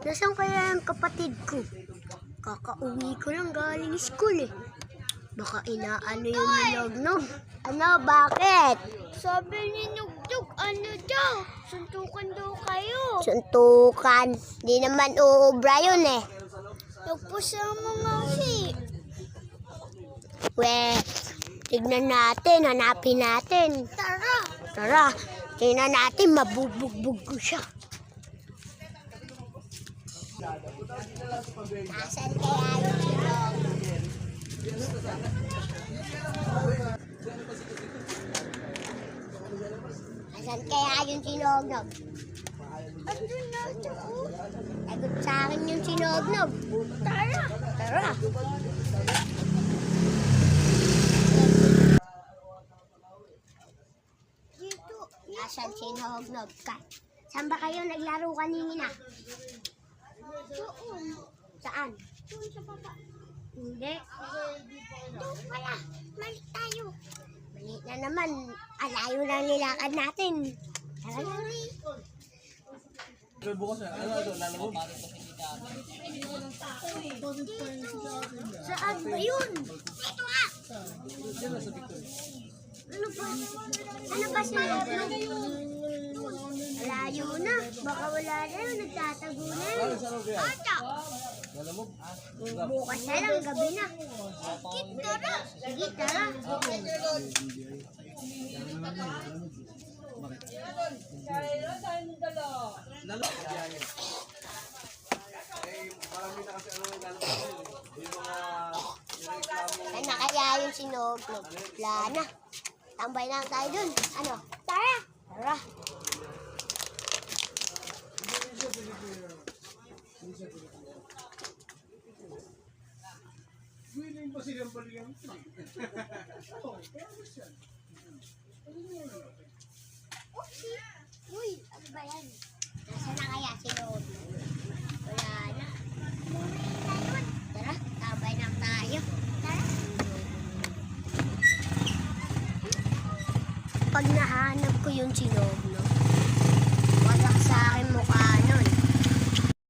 Nasaan kaya ang kapatid ko? Kakauwi ko lang galing school eh. Baka inaano yung Nugnog. Ano, bakit? Sabi ni Nugnog, ano daw? Suntukan daw kayo. Suntukan. Di naman uubra yun eh. Nagpasama nga si. Tignan natin, hanapin natin. Tara. Tara, tingnan natin, mabubugbog ko siya. Nasaan kaya yung silong? Nasaan kaya yung Sinognog? Andun na doon. Lagot sa akin yung Sinognog. Tara. Tara. Dito. Nasaan Sinognog ka? Saan ba kayo naglaro kanina? Doon. Saan? Doon sa baba. Hindi. Doon pala. Mali tayo. Mali na naman. Alayo lang nilakad natin. Tara. Sorry. Bukas na, ano, lalabog? Saan ba yun? Ito nga. Ano ba? Ano ba Sinognog? Malayo na. Baka wala na yun. Nagtatago na yun. Ata. Lalabog? Bukas na lang. Gabi na. Tara. Sige, tara. Saan na kaya yung Sinognog? Wala na. Tambay lang tayo dun. Ano? Tara! Tara. Uy, ano ba yan? Nasaan na kaya Sinognog? Wala na. Tara, tambay lang tayo. Tara. Pag nahanap ko yung Sinognog, wala sa akin mukha nun.